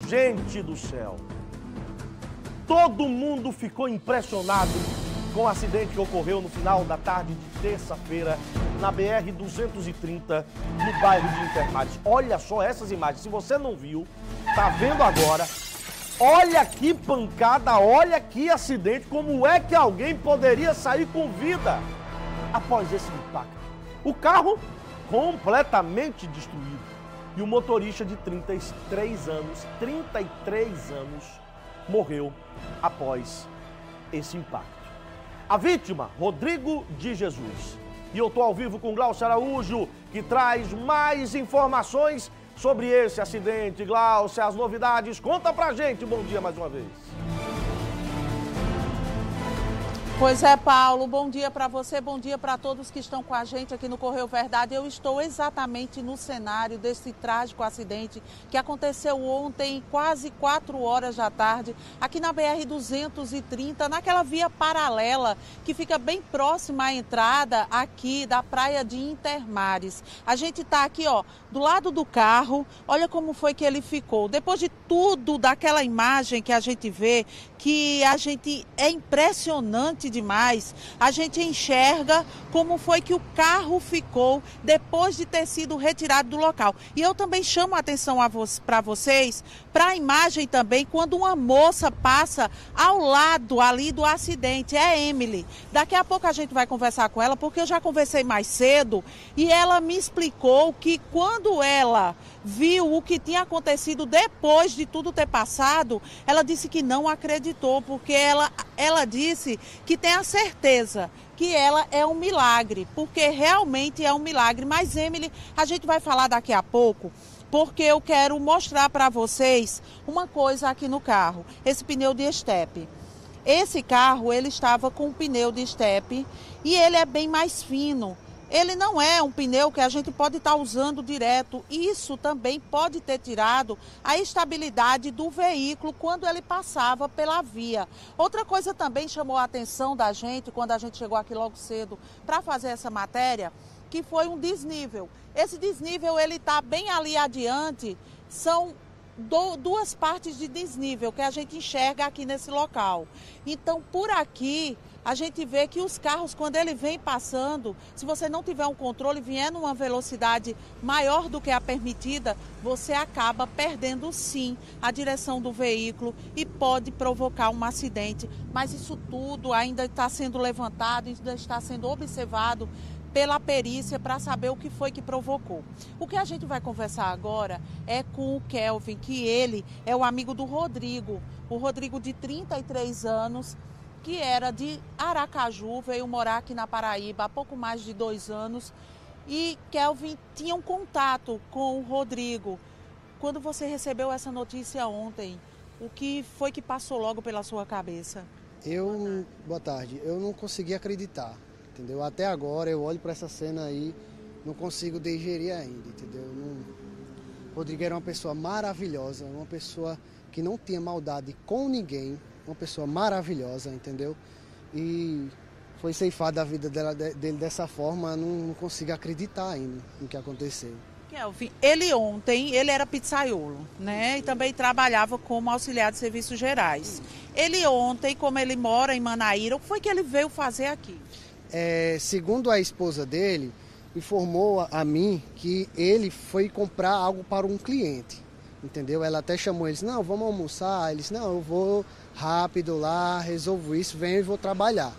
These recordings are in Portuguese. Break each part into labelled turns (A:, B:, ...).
A: Gente do céu! Todo mundo ficou impressionado com o acidente que ocorreu no final da tarde de terça-feira na BR-230, no bairro de Intermares. Olha só essas imagens. Se você não viu, tá vendo agora. Olha que pancada, olha que acidente. Como é que alguém poderia sair com vida após esse impacto? O carro completamente destruído. E o motorista de 33 anos, morreu após esse impacto. A vítima, Rodrigo de Jesus. E eu estou ao vivo com Glaucio Araújo, que traz mais informações sobre esse acidente. Glaucio, as novidades, conta pra gente. Bom dia mais uma vez.
B: Pois é, Paulo, bom dia para você, bom dia para todos que estão com a gente aqui no Correio Verdade. Eu estou exatamente no cenário desse trágico acidente que aconteceu ontem, quase 4 horas da tarde, aqui na BR-230, naquela via paralela que fica bem próxima à entrada aqui da praia de Intermares. A gente está aqui, ó, do lado do carro, olha como foi que ele ficou. Depois de tudo, daquela imagem que a gente vê, que a gente é impressionante demais, a gente enxerga como foi que o carro ficou depois de ter sido retirado do local. E eu também chamo a atenção para vocês, para a imagem também, quando uma moça passa ao lado ali do acidente, é Emily. Daqui a pouco a gente vai conversar com ela, porque eu já conversei mais cedo e ela me explicou que quando ela viu o que tinha acontecido depois de tudo ter passado, ela disse que não acreditou, porque ela disse que tem a certeza que ela é um milagre, porque realmente é um milagre. Mas, Emily, a gente vai falar daqui a pouco, porque eu quero mostrar para vocês uma coisa aqui no carro, esse pneu de estepe. Esse carro, ele estava com um pneu de estepe e ele é bem mais fino. Ele não é um pneu que a gente pode estar usando direto. Isso também pode ter tirado a estabilidade do veículo quando ele passava pela via. Outra coisa também chamou a atenção da gente quando a gente chegou aqui logo cedo para fazer essa matéria, que foi um desnível. Esse desnível, ele está bem ali adiante, são duas partes de desnível que a gente enxerga aqui nesse local. Então, por aqui, a gente vê que os carros, quando ele vem passando, se você não tiver um controle, vier numa velocidade maior do que a permitida, você acaba perdendo sim a direção do veículo e pode provocar um acidente. Mas isso tudo ainda está sendo levantado, ainda está sendo observado pela perícia para saber o que foi que provocou. O que a gente vai conversar agora é com o Kelvin, que ele é o amigo do Rodrigo. O Rodrigo, de 33 anos, que era de Aracaju, veio morar aqui na Paraíba há pouco mais de 2 anos. E Kelvin tinha um contato com o Rodrigo. Quando você recebeu essa notícia ontem, o que foi que passou logo pela sua cabeça?
C: Boa tarde, eu não consegui acreditar, entendeu? Até agora eu olho para essa cena aí, não consigo digerir ainda, entendeu? Rodrigo era uma pessoa maravilhosa, uma pessoa que não tinha maldade com ninguém, uma pessoa maravilhosa, entendeu? E foi ceifada a vida dele dessa forma, não consigo acreditar ainda no que aconteceu.
B: Kelvin, ele era pizzaiolo, né? E também trabalhava como auxiliar de serviços gerais. Ele ontem, como ele mora em Manaíra, o que foi que ele veio fazer aqui?
C: Segundo a esposa dele, informou a mim que ele foi comprar algo para um cliente, entendeu? Ela até chamou eles, não, vamos almoçar. Eles, não, eu vou rápido lá, resolvo isso, venho e vou trabalhar,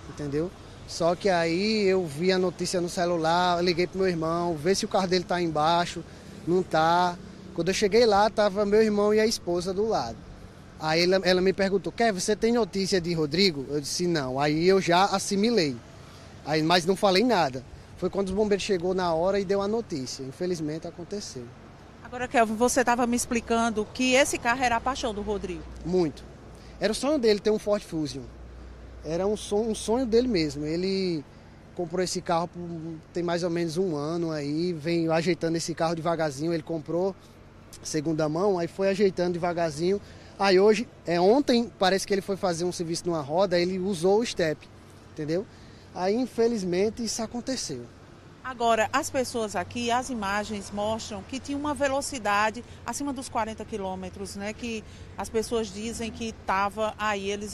C: entendeu? Só que aí eu vi a notícia no celular, liguei pro meu irmão, ver se o carro dele tá embaixo, não tá. Quando eu cheguei lá, tava meu irmão e a esposa do lado. Aí ela me perguntou, você tem notícia de Rodrigo? Eu disse, não. Aí eu já assimilei, mas não falei nada. Foi quando os bombeiros chegou na hora e deu a notícia. Infelizmente aconteceu.
B: Agora, Kelvin, você estava me explicando que esse carro era a paixão do Rodrigo.
C: Muito. Era o sonho dele ter um Ford Fusion. Era um sonho dele mesmo. Ele comprou esse carro tem mais ou menos 1 ano aí, vem ajeitando esse carro devagarzinho. Ele comprou segunda mão, aí foi ajeitando devagarzinho. Aí hoje, ontem, parece que ele foi fazer um serviço numa roda, ele usou o step, entendeu? Aí, infelizmente, isso aconteceu.
B: Agora, as pessoas aqui, as imagens mostram que tinha uma velocidade acima dos 40 quilômetros, né? Que as pessoas dizem que estava aí, eles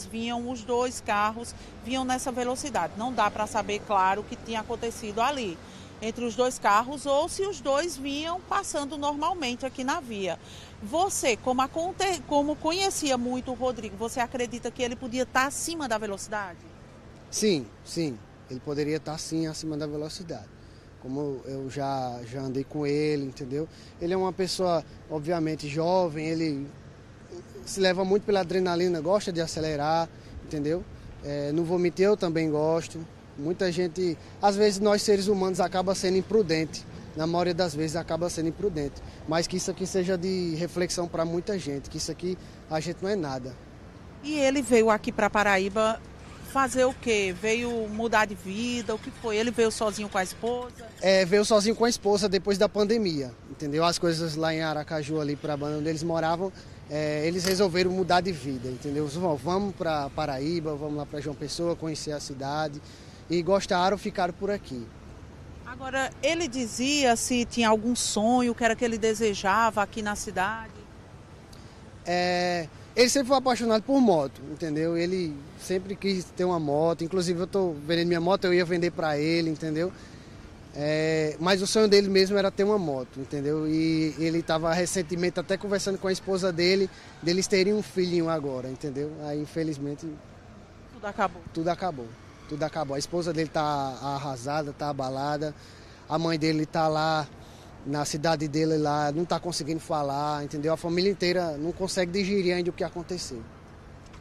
B: vinham, os dois carros vinham nessa velocidade. Não dá para saber, claro, o que tinha acontecido ali entre os dois carros ou se os dois vinham passando normalmente aqui na via. Você, como conhecia muito o Rodrigo, você acredita que ele podia estar acima da velocidade?
C: Sim, sim. Ele poderia estar sim acima da velocidade. Como eu já andei com ele, entendeu? Ele é uma pessoa, obviamente, jovem, ele se leva muito pela adrenalina, gosta de acelerar, entendeu? Não vou mentir, eu também gosto. Muita gente, às vezes nós seres humanos acaba sendo imprudente. Na maioria das vezes acaba sendo imprudente. Mas que isso aqui seja de reflexão para muita gente, que isso aqui a gente não é nada.
B: E ele veio aqui para Paraíba fazer o quê? Veio mudar de vida? O que foi? Ele veio sozinho com a esposa?
C: Veio sozinho com a esposa depois da pandemia, entendeu? As coisas lá em Aracaju, ali para a banda onde eles moravam, eles resolveram mudar de vida, entendeu? Vamos para Paraíba, vamos lá para João Pessoa, conhecer a cidade e gostaram, ficaram por aqui.
B: Agora, ele dizia se tinha algum sonho, que era que ele desejava aqui na cidade?
C: Ele sempre foi apaixonado por moto, entendeu? Ele sempre quis ter uma moto, inclusive eu estou vendendo minha moto, eu ia vender para ele, entendeu? Mas o sonho dele mesmo era ter uma moto, entendeu? E ele estava recentemente até conversando com a esposa dele, deles terem um filhinho agora, entendeu? Aí infelizmente
B: Tudo acabou.
C: Tudo acabou. A esposa dele está arrasada, está abalada, a mãe dele está lá na cidade dele lá, não está conseguindo falar, entendeu? A família inteira não consegue digerir ainda o que aconteceu.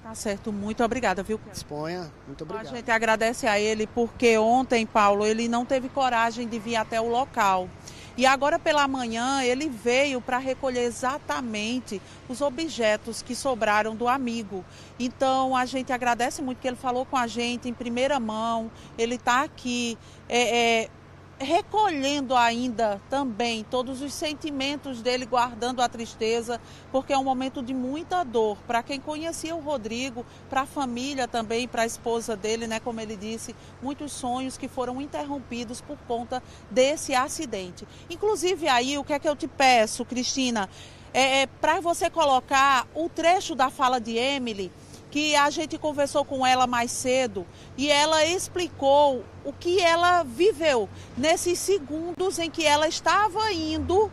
B: Tá certo, muito obrigada, viu?
C: Disponha, muito obrigado.
B: A gente agradece a ele porque ontem, Paulo, ele não teve coragem de vir até o local. E agora pela manhã ele veio para recolher exatamente os objetos que sobraram do amigo. Então a gente agradece muito que ele falou com a gente em primeira mão, ele está aqui recolhendo ainda também todos os sentimentos dele, guardando a tristeza, porque é um momento de muita dor. Para quem conhecia o Rodrigo, para a família também, para a esposa dele, né, como ele disse, muitos sonhos que foram interrompidos por conta desse acidente. Inclusive aí, o que é que eu te peço, Cristina, para você colocar o trecho da fala de Emily, que a gente conversou com ela mais cedo e ela explicou o que ela viveu nesses segundos em que ela estava indo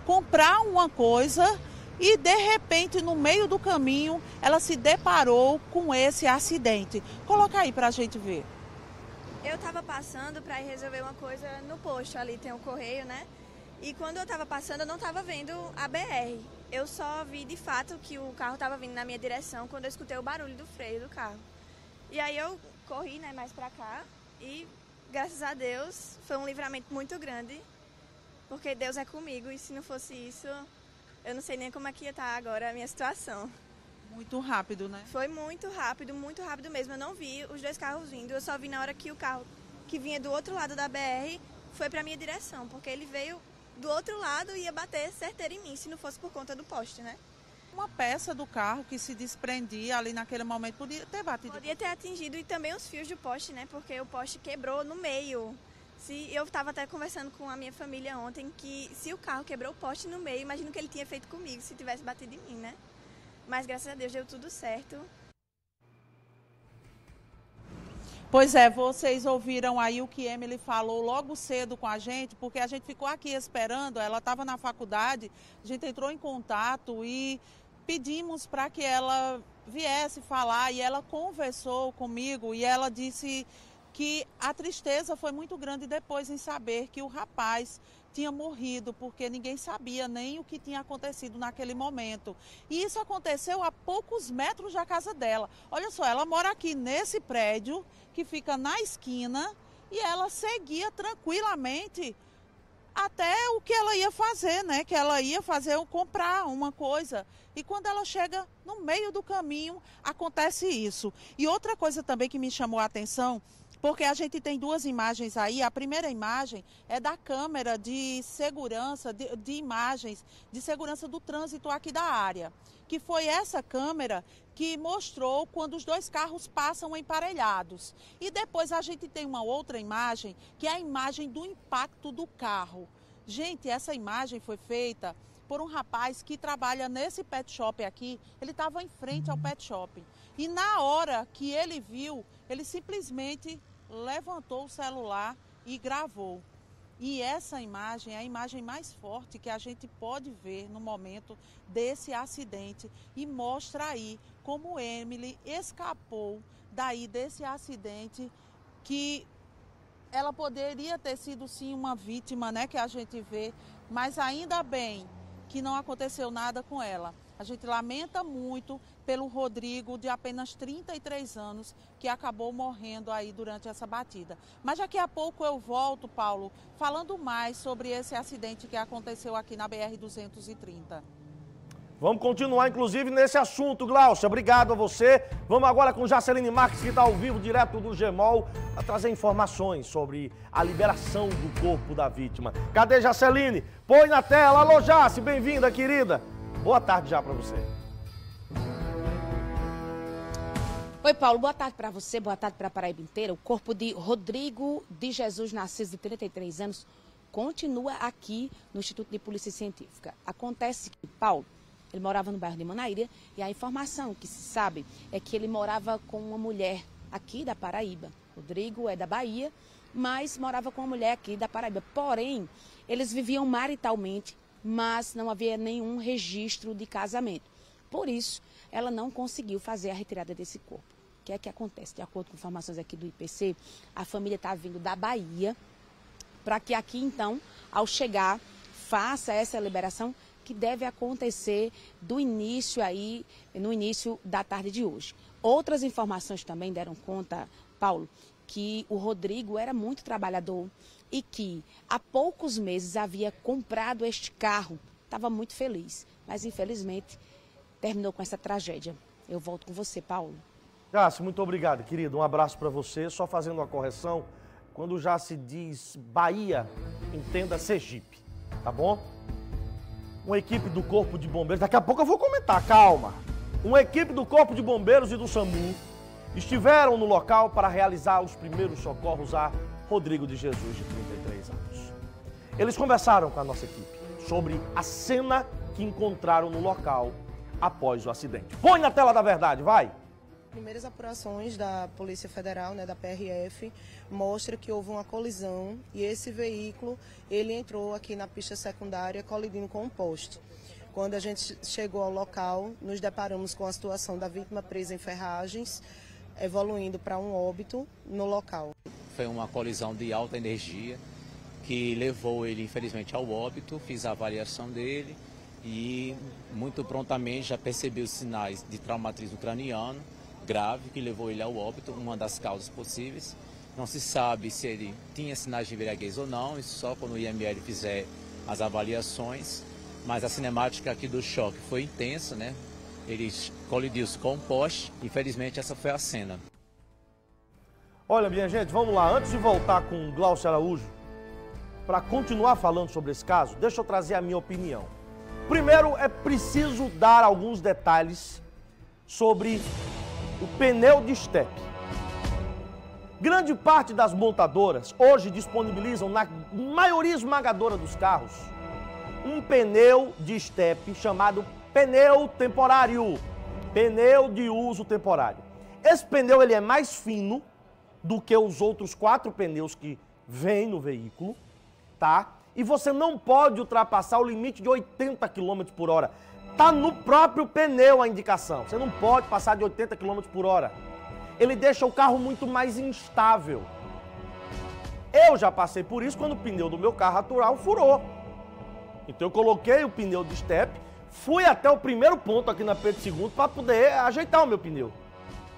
B: comprar uma coisa e de repente no meio do caminho ela se deparou com esse acidente. Coloca aí pra gente ver.
D: Eu estava passando para ir resolver uma coisa no posto, ali tem o correio, né? E quando eu estava passando eu não estava vendo a BR. Eu só vi de fato que o carro estava vindo na minha direção quando eu escutei o barulho do freio do carro. E aí eu corri, né, mais para cá e graças a Deus foi um livramento muito grande, porque Deus é comigo e se não fosse isso, eu não sei nem como é que ia estar agora a minha situação.
B: Muito rápido, né?
D: Foi muito rápido mesmo. Eu não vi os dois carros vindo, eu só vi na hora que o carro que vinha do outro lado da BR foi para minha direção, porque ele veio do outro lado e ia bater certeiro em mim, se não fosse por conta do poste, né?
B: Uma peça do carro que se desprendia ali naquele momento podia ter batido.
D: Podia ter atingido e também os fios do poste, né? Porque o poste quebrou no meio. Eu estava até conversando com a minha família ontem que se o carro quebrou o poste no meio, imagino o que ele tinha feito comigo se tivesse batido em mim, né? Mas graças a Deus deu tudo certo.
B: Pois é, vocês ouviram aí o que Emily falou logo cedo com a gente, porque a gente ficou aqui esperando, ela estava na faculdade, a gente entrou em contato e pedimos para que ela viesse falar e ela conversou comigo e ela disse que a tristeza foi muito grande depois em saber que o rapaz tinha morrido, porque ninguém sabia nem o que tinha acontecido naquele momento. E isso aconteceu a poucos metros da casa dela. Olha só, ela mora aqui nesse prédio, que fica na esquina, e ela seguia tranquilamente até o que ela ia fazer, né? Que ela ia comprar uma coisa. E quando ela chega no meio do caminho, acontece isso. E outra coisa também que me chamou a atenção, porque a gente tem duas imagens aí. A primeira imagem é da câmera de segurança, de imagens de segurança do trânsito aqui da área, que foi essa câmera que mostrou quando os dois carros passam emparelhados. E depois a gente tem uma outra imagem, que é a imagem do impacto do carro. Gente, essa imagem foi feita por um rapaz que trabalha nesse pet shop aqui. Ele estava em frente ao pet shop. E na hora que ele viu, ele simplesmente levantou o celular e gravou. E essa imagem é a imagem mais forte que a gente pode ver no momento desse acidente e mostra aí como Emily escapou daí desse acidente, que ela poderia ter sido sim uma vítima, né, que a gente vê, mas ainda bem que não aconteceu nada com ela. A gente lamenta muito pelo Rodrigo, de apenas 33 anos, que acabou morrendo aí durante essa batida. Mas daqui a pouco eu volto, Paulo, falando mais sobre esse acidente que aconteceu aqui na BR-230.
A: Vamos continuar, inclusive, nesse assunto, Glaucia. Obrigado a você. Vamos agora com Jaceline Marques, que está ao vivo, direto do GEMOL, a trazer informações sobre a liberação do corpo da vítima. Cadê Jaceline? Põe na tela. Alô, Jace, bem-vinda, querida. Boa tarde já para você.
E: Oi, Paulo, boa tarde para você, boa tarde para a Paraíba inteira. O corpo de Rodrigo de Jesus Narciso, de 33 anos, continua aqui no Instituto de Polícia Científica. Acontece que, Paulo, ele morava no bairro de Manaíra e a informação que se sabe é que ele morava com uma mulher aqui da Paraíba. Rodrigo é da Bahia, mas morava com uma mulher aqui da Paraíba. Porém, eles viviam maritalmente, mas não havia nenhum registro de casamento. Por isso, ela não conseguiu fazer a retirada desse corpo. O que é que acontece? De acordo com informações aqui do IPC, a família está vindo da Bahia para que aqui, então, ao chegar, faça essa liberação que deve acontecer no início da tarde de hoje. Outras informações também deram conta, Paulo, que o Rodrigo era muito trabalhador e que há poucos meses havia comprado este carro. Estava muito feliz, mas infelizmente terminou com essa tragédia. Eu volto com você, Paulo.
A: Jace, muito obrigado, querido. Um abraço para você. Só fazendo uma correção, quando já se diz Bahia, entenda Sergipe, tá bom? Uma equipe do Corpo de Bombeiros, daqui a pouco eu vou comentar, calma. Uma equipe do Corpo de Bombeiros e do SAMU estiveram no local para realizar os primeiros socorros a Rodrigo de Jesus, de 33 anos. Eles conversaram com a nossa equipe sobre a cena que encontraram no local após o acidente. Põe na tela da verdade, vai!
F: Primeiras apurações da Polícia Federal, da PRF, mostra que houve uma colisão e esse veículo, ele entrou aqui na pista secundária colidindo com um poste. Quando a gente chegou ao local, nos deparamos com a situação da vítima presa em ferragens, evoluindo para um óbito no local.
G: Foi uma colisão de alta energia que levou ele, infelizmente, ao óbito. Fiz a avaliação dele e muito prontamente já percebi os sinais de traumatismo craniano grave que levou ele ao óbito, uma das causas possíveis. Não se sabe se ele tinha sinais de embriaguez ou não, isso só quando o IML fizer as avaliações. Mas a cinemática aqui do choque foi intensa, né? Ele colidiu com um poste, infelizmente essa foi a cena.
A: Olha, minha gente, vamos lá. Antes de voltar com o Glaucio Araújo, para continuar falando sobre esse caso, deixa eu trazer a minha opinião. Primeiro, é preciso dar alguns detalhes sobre o pneu de estepe. Grande parte das montadoras hoje disponibilizam, na maioria esmagadora dos carros, um pneu de estepe chamado pneu temporário, pneu de uso temporário. Esse pneu ele é mais fino do que os outros 4 pneus que vêm no veículo, tá? E você não pode ultrapassar o limite de 80 km por hora. Tá no próprio pneu a indicação. Você não pode passar de 80 km por hora. Ele deixa o carro muito mais instável. Eu já passei por isso quando o pneu do meu carro atual furou. Então eu coloquei o pneu de estepe, fui até o primeiro ponto aqui na Pedro II para poder ajeitar o meu pneu.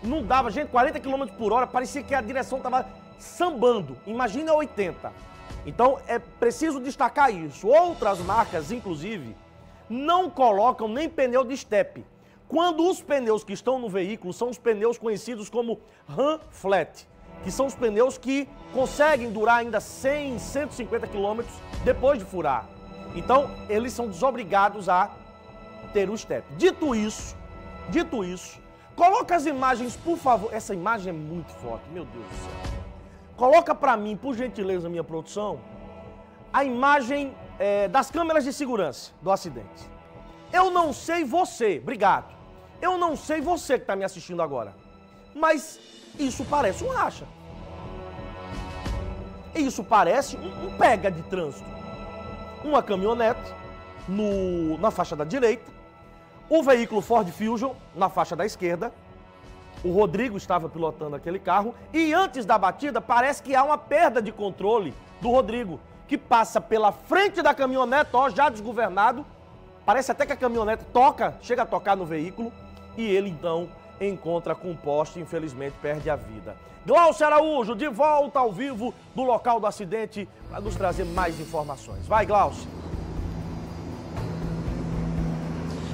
A: Não dava, gente, 40 km por hora, parecia que a direção estava sambando. Imagina 80. Então é preciso destacar isso. Outras marcas, inclusive, não colocam nem pneu de estepe. Quando os pneus que estão no veículo são os pneus conhecidos como Ram Flat, que são os pneus que conseguem durar ainda 100, 150 km depois de furar. Então, eles são desobrigados a ter o step. Dito isso, coloca as imagens, por favor. Essa imagem é muito forte, meu Deus do céu. Coloca pra mim, por gentileza, minha produção, a imagem das câmeras de segurança do acidente. Eu não sei você, obrigado. Eu não sei você que tá me assistindo agora, mas isso parece um racha. Isso parece um pega de trânsito. Uma caminhonete na faixa da direita, o veículo Ford Fusion na faixa da esquerda. O Rodrigo estava pilotando aquele carro e antes da batida parece que há uma perda de controle do Rodrigo, que passa pela frente da caminhonete, ó, já desgovernado. Parece até que a caminhonete chega a tocar no veículo e ele então encontra com o poste e infelizmente perde a vida. Glaucio Araújo, de volta ao vivo do local do acidente para nos trazer mais informações. Vai, Glaucio.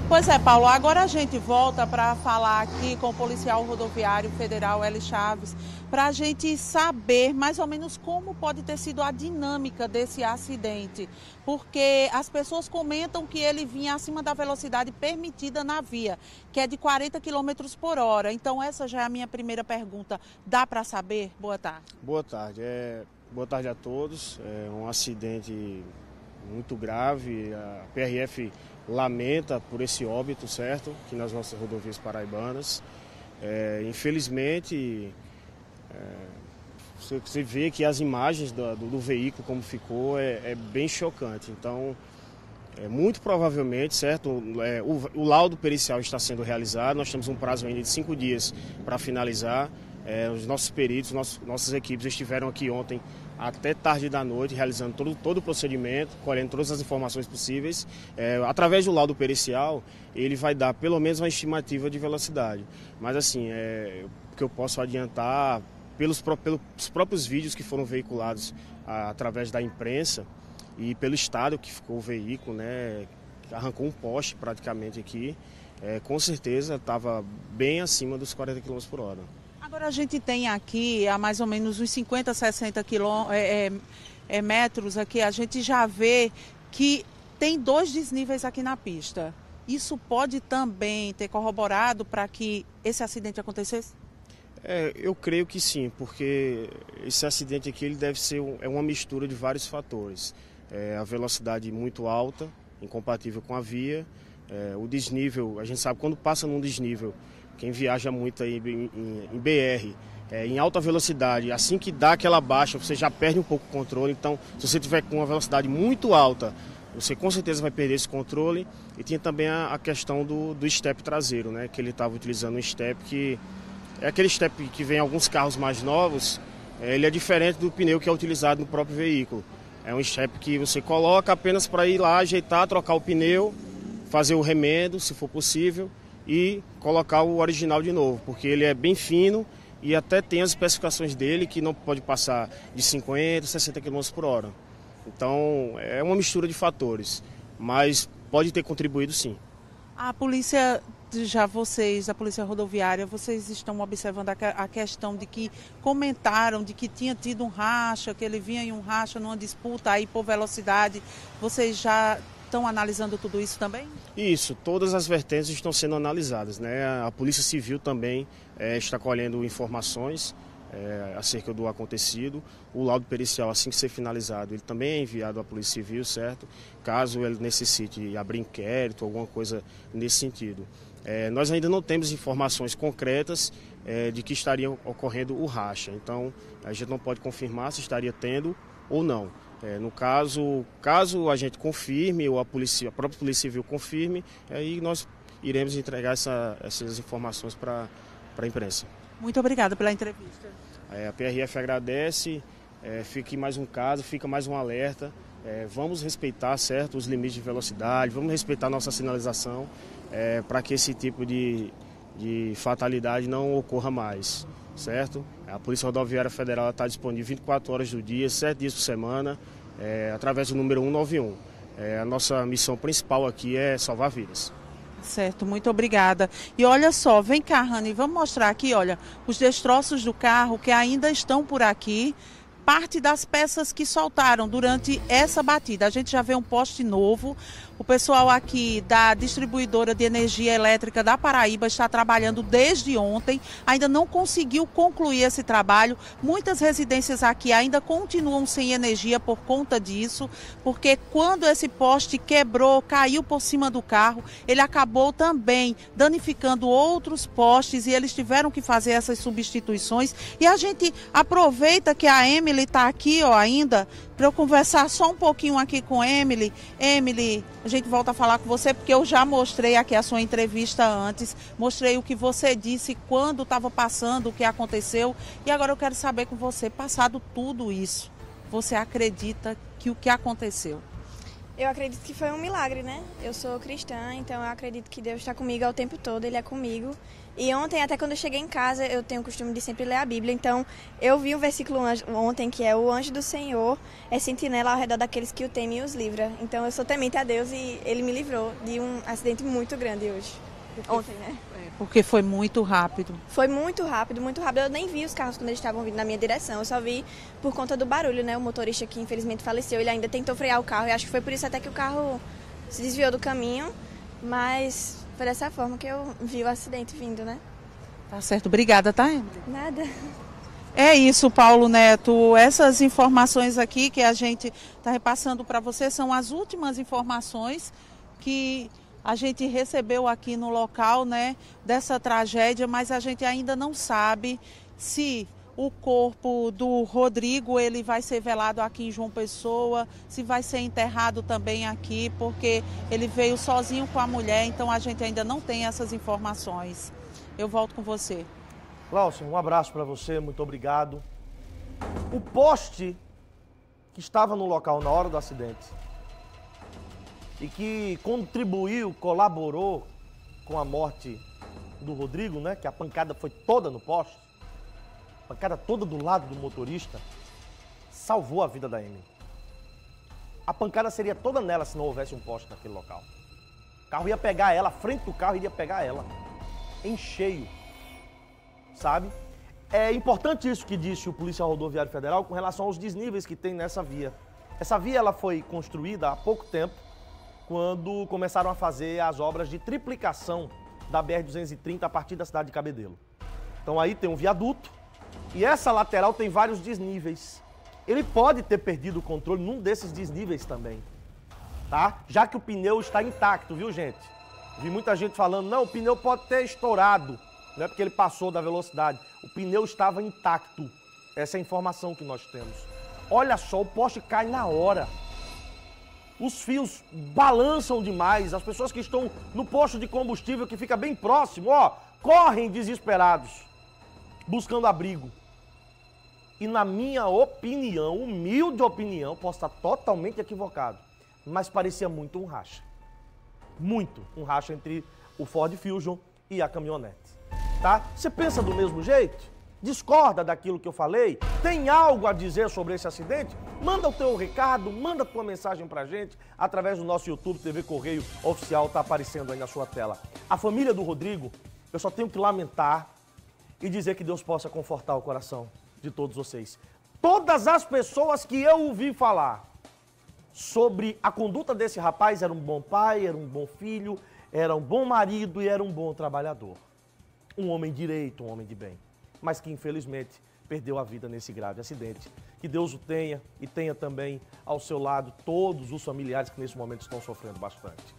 B: Pois é, Paulo, agora a gente volta para falar aqui com o policial rodoviário federal Eli Chaves, para a gente saber mais ou menos como pode ter sido a dinâmica desse acidente, porque as pessoas comentam que ele vinha acima da velocidade permitida na via, que é de 40 km por hora. Então essa já é a minha primeira pergunta. Dá para saber? Boa tarde.
H: Boa tarde. Boa tarde a todos. É um acidente muito grave. A PRF lamenta por esse óbito, certo? Aqui nas nossas rodovias paraibanas. Infelizmente, você vê que as imagens do veículo como ficou é bem chocante. Então, muito provavelmente, certo? O laudo pericial está sendo realizado. Nós temos um prazo ainda de 5 dias para finalizar. Os nossos peritos, nossas equipes estiveram aqui ontem até tarde da noite, realizando todo o procedimento, colhendo todas as informações possíveis. Através do laudo pericial, ele vai dar pelo menos uma estimativa de velocidade. Mas assim, o que eu posso adiantar, pelos próprios vídeos que foram veiculados através da imprensa e pelo estado que ficou o veículo, né, arrancou um poste praticamente aqui, com certeza estava bem acima dos 40 km por hora.
B: Agora a gente tem aqui a mais ou menos uns 50, 60 metros aqui, a gente já vê que tem 2 desníveis aqui na pista. Isso pode também ter corroborado para que esse acidente acontecesse?
H: Eu creio que sim, porque esse acidente aqui ele deve ser uma mistura de vários fatores. A velocidade muito alta, incompatível com a via, o desnível, a gente sabe quando passa num desnível, quem viaja muito aí em BR, em alta velocidade, assim que dá aquela baixa, você já perde um pouco o controle. Então, se você tiver com uma velocidade muito alta, você com certeza vai perder esse controle. E tinha também a questão do step traseiro, né? Que ele estava utilizando um step que é aquele step que vem em alguns carros mais novos. Ele é diferente do pneu que é utilizado no próprio veículo. É um step que você coloca apenas para ir lá, ajeitar, trocar o pneu, fazer o remendo, se for possível, e colocar o original de novo, porque ele é bem fino e até tem as especificações dele que não pode passar de 50, 60 km por hora. Então é uma mistura de fatores, mas pode ter contribuído sim.
B: A polícia, a polícia rodoviária, vocês estão observando a questão de que comentaram de que tinha tido um racha, que ele vinha em um racha numa disputa aí por velocidade. Vocês já estão analisando tudo isso também?
H: Isso, todas as vertentes estão sendo analisadas, né? A Polícia Civil também está colhendo informações acerca do acontecido. O laudo pericial, assim que ser finalizado, ele também é enviado à Polícia Civil, certo? Caso ele necessite abrir inquérito, alguma coisa nesse sentido. Nós ainda não temos informações concretas de que estaria ocorrendo o racha, então a gente não pode confirmar se estaria tendo ou não. No caso a gente confirme, ou a própria Polícia Civil confirme, aí nós iremos entregar essas informações para a imprensa.
B: Muito obrigada pela entrevista.
H: A PRF agradece, fica mais um caso, fica mais um alerta. Vamos respeitar, certo, os limites de velocidade, vamos respeitar a nossa sinalização para que esse tipo de fatalidade não ocorra mais. Certo? A Polícia Rodoviária Federal está disponível 24 horas do dia, 7 dias por semana, através do número 191. A nossa missão principal aqui é salvar vidas.
B: Certo, muito obrigada. E olha só, vem cá, Rani, vamos mostrar aqui, olha, os destroços do carro que ainda estão por aqui. parte das peças que soltaram durante essa batida. A gente já vê um poste novo. O pessoal aqui da distribuidora de energia elétrica da Paraíba está trabalhando desde ontem, ainda não conseguiu concluir esse trabalho. Muitas residências aqui ainda continuam sem energia por conta disso, porque quando esse poste quebrou, caiu por cima do carro, ele acabou também danificando outros postes e eles tiveram que fazer essas substituições. E a gente aproveita que a Emily está aqui ainda, para eu conversar só um pouquinho aqui com Emily. Emily, a gente volta a falar com você, porque eu já mostrei aqui a sua entrevista antes, mostrei o que você disse quando estava passando, o que aconteceu, e agora eu quero saber com você, passado tudo isso, você acredita que o que aconteceu?
D: Eu acredito que foi um milagre, né? Eu sou cristã, então eu acredito que Deus está comigo ao tempo todo, Ele é comigo. E ontem, até quando eu cheguei em casa, eu tenho o costume de sempre ler a Bíblia, então eu vi um versículo ontem que é: o anjo do Senhor é sentinela ao redor daqueles que o temem e os livra. Então eu sou temente a Deus e Ele me livrou de um acidente muito grande hoje. Ontem, né?
B: Porque foi muito rápido.
D: Foi muito rápido, muito rápido. Eu nem vi os carros quando eles estavam vindo na minha direção. Eu só vi por conta do barulho, né? O motorista que infelizmente faleceu, ele ainda tentou frear o carro. E acho que foi por isso até que o carro se desviou do caminho. Mas foi dessa forma que eu vi o acidente vindo, né?
B: Tá certo. Obrigada, tá, Emily?
D: Nada.
B: É isso, Paulo Neto. Essas informações aqui que a gente está repassando para você são as últimas informações que a gente recebeu aqui no local, né, dessa tragédia, mas a gente ainda não sabe se o corpo do Rodrigo ele vai ser velado aqui em João Pessoa, se vai ser enterrado também aqui, porque ele veio sozinho com a mulher, então a gente ainda não tem essas informações. Eu volto com você.
A: Glaucia, um abraço para você, muito obrigado. O poste que estava no local na hora do acidente e que contribuiu, colaborou com a morte do Rodrigo, né? Que a pancada foi toda no poste, a pancada toda do lado do motorista, salvou a vida da Emily. A pancada seria toda nela se não houvesse um poste naquele local. O carro ia pegar ela, a frente do carro iria pegar ela, em cheio, sabe? É importante isso que disse o Polícia Rodoviária Federal com relação aos desníveis que tem nessa via. Essa via ela foi construída há pouco tempo, quando começaram a fazer as obras de triplicação da BR-230 a partir da cidade de Cabedelo. Então aí tem um viaduto e essa lateral tem vários desníveis. Ele pode ter perdido o controle num desses desníveis também, tá? Já que o pneu está intacto, viu, gente? Vi muita gente falando, não, o pneu pode ter estourado, não é porque ele passou da velocidade. O pneu estava intacto. Essa é a informação que nós temos. Olha só, o poste cai na hora. Os fios balançam demais. As pessoas que estão no posto de combustível, que fica bem próximo, correm desesperados, buscando abrigo. E na minha opinião, humilde opinião, posso estar totalmente equivocado, mas parecia muito um racha. Muito um racha entre o Ford Fusion e a caminhonete. Tá? Você pensa do mesmo jeito? Discorda daquilo que eu falei? Tem algo a dizer sobre esse acidente? Manda o teu recado, manda a tua mensagem pra gente através do nosso YouTube TV Correio Oficial, tá aparecendo aí na sua tela. A família do Rodrigo, eu só tenho que lamentar e dizer que Deus possa confortar o coração de todos vocês. Todas as pessoas que eu ouvi falar sobre a conduta desse rapaz, era um bom pai, era um bom filho, era um bom marido e era um bom trabalhador. Um homem direito, um homem de bem, mas que infelizmente perdeu a vida nesse grave acidente. Que Deus o tenha e tenha também ao seu lado todos os familiares que nesse momento estão sofrendo bastante.